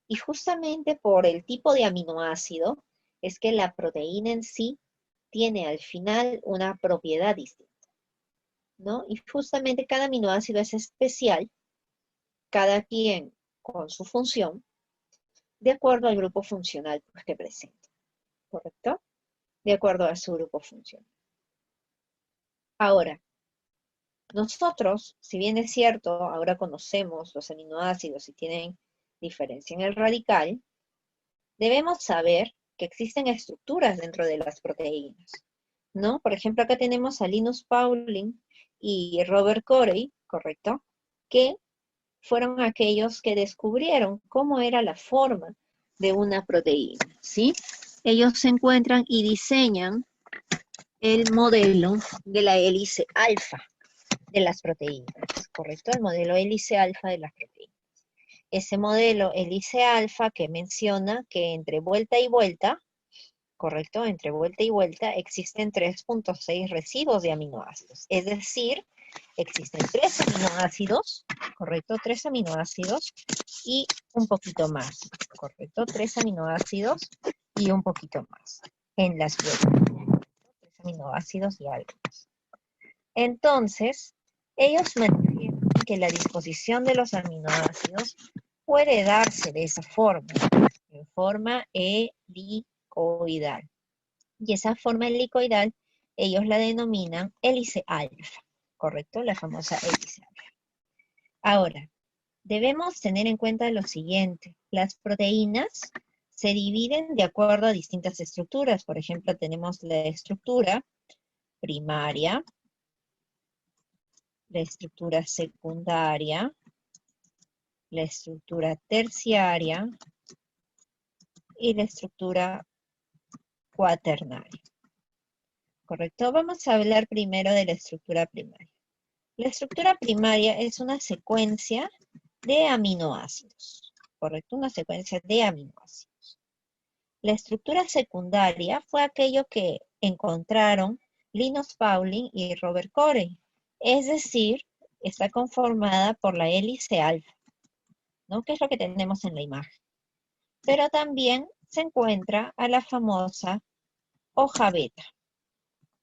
Y justamente por el tipo de aminoácido es que la proteína en sí tiene al final una propiedad distinta, ¿no? Y justamente cada aminoácido es especial, cada quien con su función, de acuerdo al grupo funcional que presenta, ¿correcto? De acuerdo a su grupo funcional. Ahora, nosotros, si bien es cierto, ahora conocemos los aminoácidos y tienen diferencia en el radical, debemos saber que existen estructuras dentro de las proteínas, ¿no? Por ejemplo, acá tenemos a Linus Pauling y Robert Corey, ¿correcto? Que fueron aquellos que descubrieron cómo era la forma de una proteína, ¿sí? Ellos se encuentran y diseñan el modelo de la hélice alfa de las proteínas, ¿correcto? El modelo hélice alfa de las proteínas. Ese modelo hélice alfa que menciona que entre vuelta y vuelta, ¿correcto? Entre vuelta y vuelta existen 3.6 residuos de aminoácidos. Es decir, existen 3 aminoácidos, ¿correcto? 3 aminoácidos y un poquito más, ¿correcto? 3 aminoácidos y un poquito más en las vueltas. 3 aminoácidos y algo más. Entonces, ellos mantienen que la disposición de los aminoácidos puede darse de esa forma, en forma helicoidal. Y esa forma helicoidal, ellos la denominan hélice alfa, ¿correcto? La famosa hélice alfa. Ahora, debemos tener en cuenta lo siguiente: las proteínas se dividen de acuerdo a distintas estructuras. Por ejemplo, tenemos la estructura primaria, la estructura secundaria, la estructura terciaria y la estructura cuaternaria. ¿Correcto? Vamos a hablar primero de la estructura primaria. La estructura primaria es una secuencia de aminoácidos. ¿Correcto? Una secuencia de aminoácidos. La estructura secundaria fue aquello que encontraron Linus Pauling y Robert Corey. Es decir, está conformada por la hélice alfa, ¿no? Que es lo que tenemos en la imagen. Pero también se encuentra a la famosa hoja beta,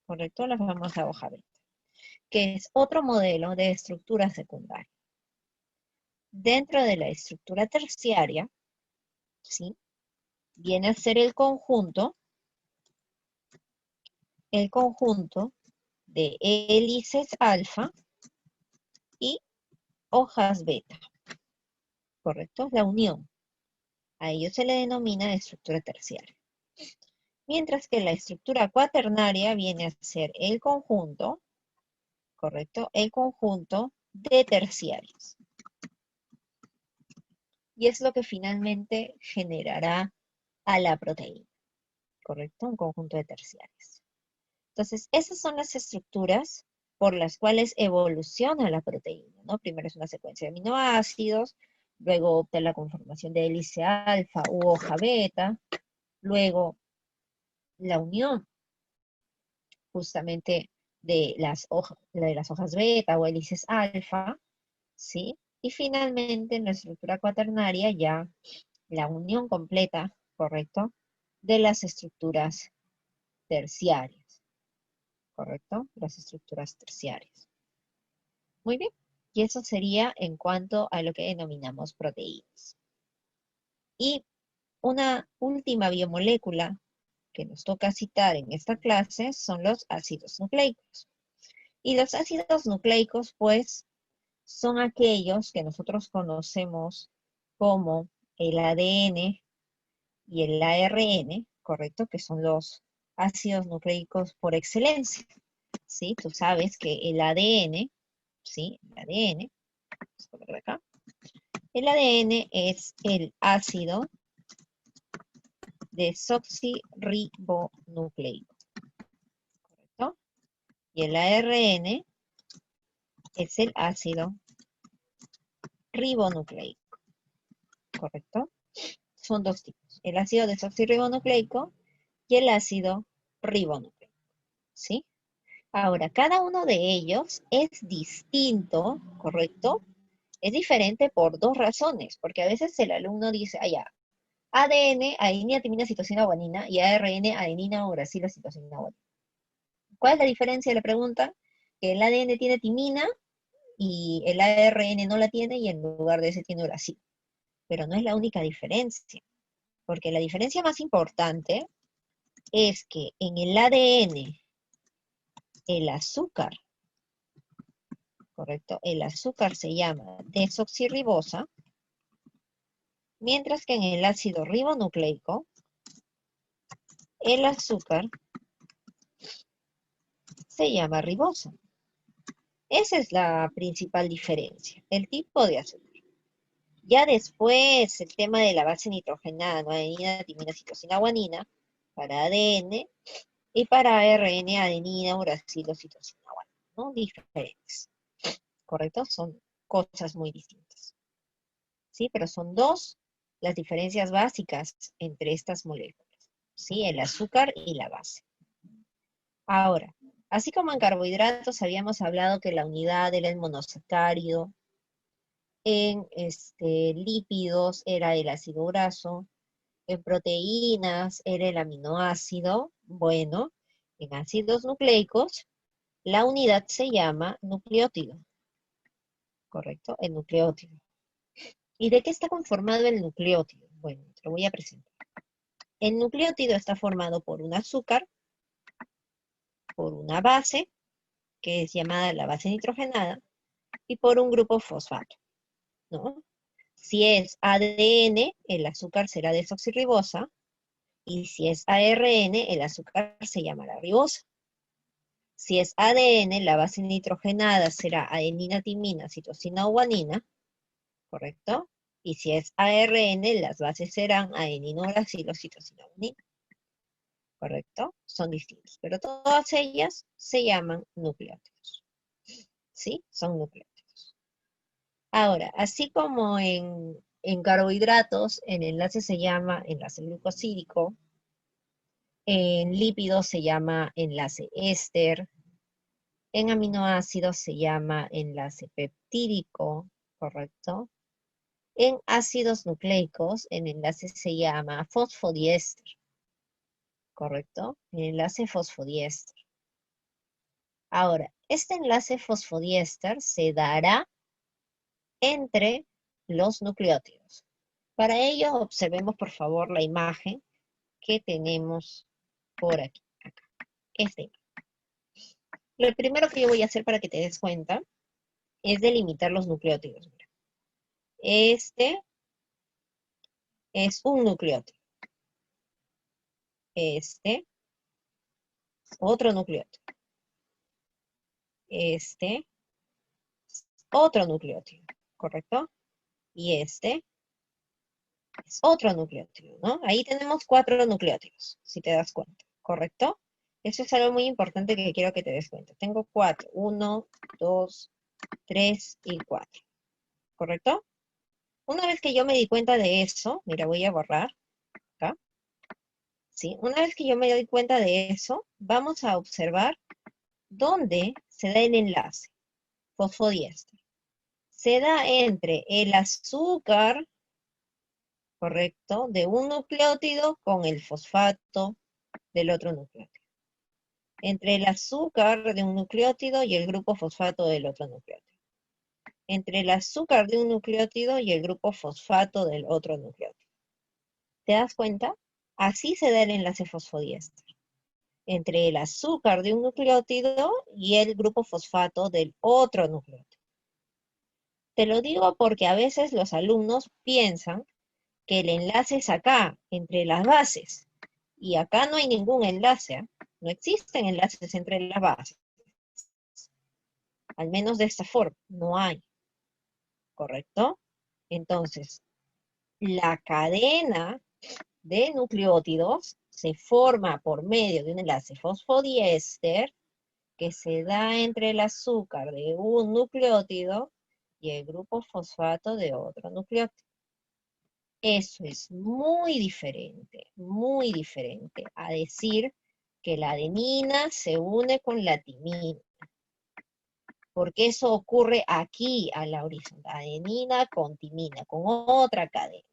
¿correcto? La famosa hoja beta, que es otro modelo de estructura secundaria. Dentro de la estructura terciaria, ¿sí? Viene a ser el conjunto de hélices alfa y hojas beta. ¿correcto? Es la unión. A ello se le denomina estructura terciaria. Mientras que la estructura cuaternaria viene a ser el conjunto, ¿correcto? El conjunto de terciarios. Y es lo que finalmente generará a la proteína, ¿correcto? Un conjunto de terciarios. Entonces, esas son las estructuras por las cuales evoluciona la proteína, ¿no? Primero es una secuencia de aminoácidos, luego opta la conformación de hélice alfa u hoja beta, luego la unión justamente de las hojas beta o hélices alfa, ¿sí? Y finalmente en la estructura cuaternaria ya la unión completa, ¿correcto? De las estructuras terciarias, ¿correcto? Las estructuras terciarias. Muy bien. Y eso sería en cuanto a lo que denominamos proteínas. Y una última biomolécula que nos toca citar en esta clase son los ácidos nucleicos. Y los ácidos nucleicos, pues, son aquellos que nosotros conocemos como el ADN y el ARN, ¿correcto? Que son los ácidos nucleicos por excelencia, ¿sí? Tú sabes que el ADN, ¿sí? El ADN, vamos a ponerlo acá. El ADN es el ácido desoxirribonucleico, ¿correcto? Y el ARN es el ácido ribonucleico, ¿correcto? Son dos tipos, el ácido desoxirribonucleico y el ácido ribonucleico, ¿sí? Ahora, cada uno de ellos es distinto, ¿correcto? Es diferente por dos razones, porque a veces el alumno dice, ah, ya, ADN, adenina, timina, citosina, guanina, y ARN, adenina, uracilo, citosina, guanina. ¿Cuál es la diferencia? Le pregunta, que el ADN tiene timina y el ARN no la tiene y en lugar de ese tiene uracilo. Pero no es la única diferencia, porque la diferencia más importante es que en el ADN, el azúcar, ¿correcto? El azúcar se llama desoxirribosa, mientras que en el ácido ribonucleico, el azúcar se llama ribosa. Esa es la principal diferencia, el tipo de azúcar. Ya después, el tema de la base nitrogenada, ¿no? Adenina, timina, citosina, guanina, para ADN, y para ARN, adenina, uracilo, citosina, guanina, ¿no? Diferentes, ¿correcto? Son cosas muy distintas, ¿sí? Pero son dos las diferencias básicas entre estas moléculas, ¿sí? El azúcar y la base. Ahora, así como en carbohidratos habíamos hablado que la unidad era el monosacárido, en lípidos era el ácido graso, en proteínas era el aminoácido, bueno, en ácidos nucleicos la unidad se llama nucleótido, ¿correcto? El nucleótido. ¿Y de qué está conformado el nucleótido? Bueno, te lo voy a presentar. El nucleótido está formado por un azúcar, por una base, que es llamada la base nitrogenada, y por un grupo fosfato, ¿no? Si es ADN, el azúcar será desoxirribosa, y si es ARN, el azúcar se llamará ribosa. Si es ADN, la base nitrogenada será adenina, timina, citosina o guanina, ¿correcto? Y si es ARN, las bases serán adenina, uracilo, citosina, guanina, ¿correcto? Son distintas, pero todas ellas se llaman nucleótidos, ¿sí? Son nucleótidos. Ahora, así como en carbohidratos, el enlace se llama enlace glucosídico, en lípidos se llama enlace éster, en aminoácidos se llama enlace peptídico, ¿correcto? En ácidos nucleicos, el enlace se llama fosfodiéster, ¿correcto? El enlace fosfodiéster. Ahora, este enlace fosfodiéster se dará entre los nucleótidos. Para ello, observemos por favor la imagen que tenemos por aquí, acá. Lo primero que yo voy a hacer para que te des cuenta es delimitar los nucleótidos. Mira. Este es un nucleótido. Este, otro nucleótido. Este, otro nucleótido, ¿correcto? Y este es otro nucleótido, ¿no? Ahí tenemos 4 nucleótidos, si te das cuenta, ¿correcto? Eso es algo muy importante que quiero que te des cuenta. Tengo 4, 1, 2, 3 y 4, ¿correcto? Una vez que yo me di cuenta de eso, mira, voy a borrar acá, ¿sí? Una vez que yo me doy cuenta de eso, vamos a observar dónde se da el enlace, fosfodiéster. Se da entre el azúcar, ¿correcto?, de un nucleótido con el fosfato del otro nucleótido. Entre el azúcar de un nucleótido y el grupo fosfato del otro nucleótido. Entre el azúcar de un nucleótido y el grupo fosfato del otro nucleótido. ¿Te das cuenta? Así se da el enlace fosfodiéster. Entre el azúcar de un nucleótido y el grupo fosfato del otro nucleótido. Te lo digo porque a veces los alumnos piensan que el enlace es acá, entre las bases. Y acá no hay ningún enlace, ¿eh? No existen enlaces entre las bases. Al menos de esta forma, no hay. ¿Correcto? Entonces, la cadena de nucleótidos se forma por medio de un enlace fosfodiéster que se da entre el azúcar de un nucleótido y el grupo fosfato de otro nucleótido. Eso es muy diferente a decir que la adenina se une con la timina. Porque eso ocurre aquí a la horizontal. Adenina con timina, con otra cadena.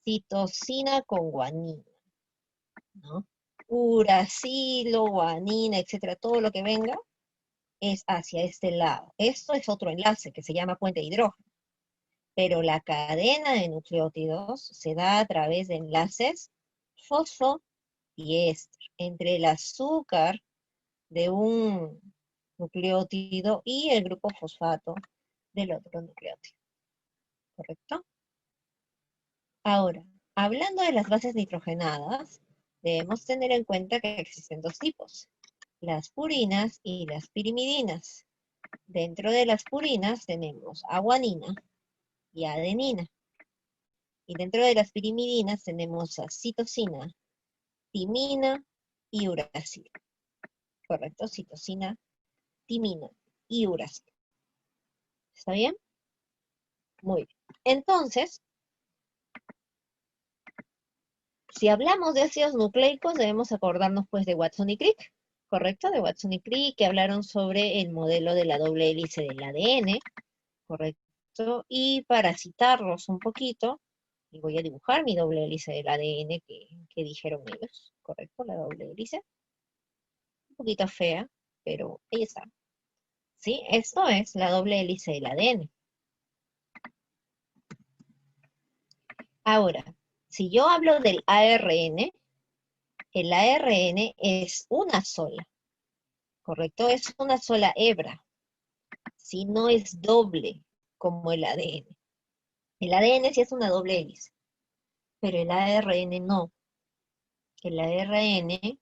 Citosina con guanina, ¿no? Uracilo, guanina, etcétera, todo lo que venga es hacia este lado. Esto es otro enlace que se llama puente de hidrógeno. Pero la cadena de nucleótidos se da a través de enlaces fosfodiéster entre el azúcar de un nucleótido y el grupo fosfato del otro nucleótido. ¿Correcto? Ahora, hablando de las bases nitrogenadas, debemos tener en cuenta que existen 2 tipos, las purinas y las pirimidinas. Dentro de las purinas tenemos a guanina y adenina. Y dentro de las pirimidinas tenemos a citosina, timina y uracilo. ¿Correcto? Citosina, timina y uracilo. ¿Está bien? Muy bien. Entonces, si hablamos de ácidos nucleicos, debemos acordarnos pues de Watson y Crick, ¿correcto? De Watson y Crick, que hablaron sobre el modelo de la doble hélice del ADN, ¿correcto? Y para citarlos un poquito, y voy a dibujar mi doble hélice del ADN que dijeron ellos, ¿correcto? La doble hélice. Un poquito fea, pero ahí está. ¿Sí? Esto es la doble hélice del ADN. Ahora, si yo hablo del ARN, el ARN es una sola, ¿correcto? Es una sola hebra, si no es doble como el ADN. El ADN sí es una doble hélice, pero el ARN no. El ARN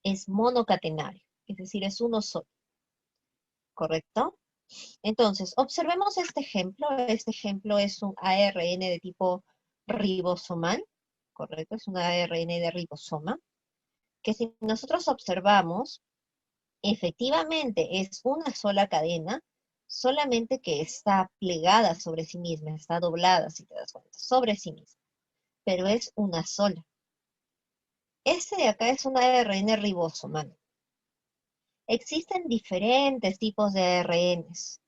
es monocatenario, es decir, es uno solo, ¿correcto? Entonces, observemos este ejemplo. Este ejemplo es un ARN de tipo ribosomal, ¿correcto? Es un ARN de ribosoma, que si nosotros observamos, efectivamente es una sola cadena, solamente que está plegada sobre sí misma, está doblada, si te das cuenta, sobre sí misma, pero es una sola. Este de acá es un ARN ribosomal. Existen diferentes tipos de ARNs.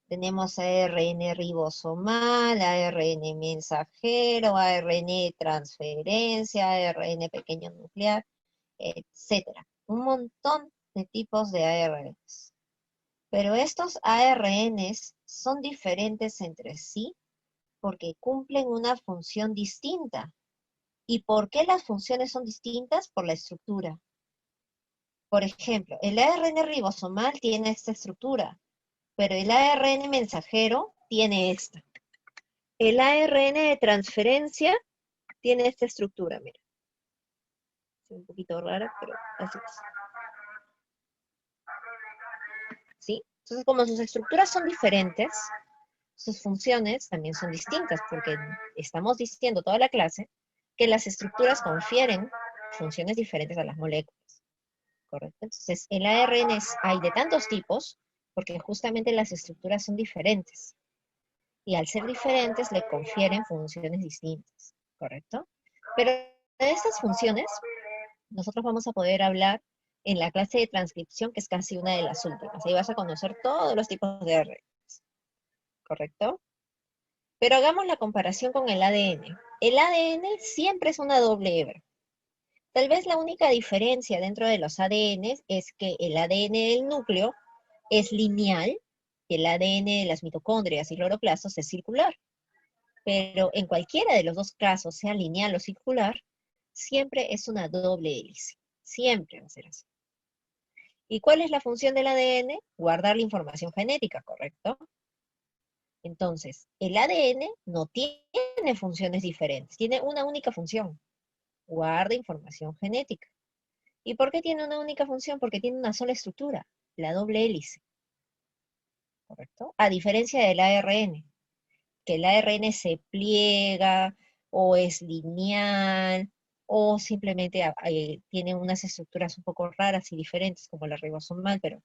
Tenemos ARN ribosomal, ARN mensajero, ARN transferencia, ARN pequeño nuclear, etcétera. Un montón de tipos de ARNs. Pero estos ARNs son diferentes entre sí porque cumplen una función distinta. ¿Y por qué las funciones son distintas? Por la estructura. Por ejemplo, el ARN ribosomal tiene esta estructura, pero el ARN mensajero tiene esta. El ARN de transferencia tiene esta estructura, mira. Es un poquito rara, pero así es. ¿Sí? Entonces, como sus estructuras son diferentes, sus funciones también son distintas, porque estamos diciendo toda la clase que las estructuras confieren funciones diferentes a las moléculas, ¿correcto? Entonces, el ARN hay de tantos tipos, porque justamente las estructuras son diferentes, y al ser diferentes le confieren funciones distintas, ¿correcto? Pero de estas funciones, nosotros vamos a poder hablar en la clase de transcripción, que es casi una de las últimas. Ahí vas a conocer todos los tipos de ARN, ¿correcto? Pero hagamos la comparación con el ADN. El ADN siempre es una doble hebra. Tal vez la única diferencia dentro de los ADNs es que el ADN del núcleo es lineal y el ADN de las mitocondrias y cloroplastos es circular. Pero en cualquiera de los dos casos, sea lineal o circular, siempre es una doble hélice. Siempre va a ser así. ¿Y cuál es la función del ADN? Guardar la información genética, ¿correcto? Entonces, el ADN no tiene funciones diferentes, tiene una única función, guarda información genética. ¿Y por qué tiene una única función? Porque tiene una sola estructura, la doble hélice, ¿correcto? A diferencia del ARN, que el ARN se pliega o es lineal o simplemente tiene unas estructuras un poco raras y diferentes como la ribosomal, pero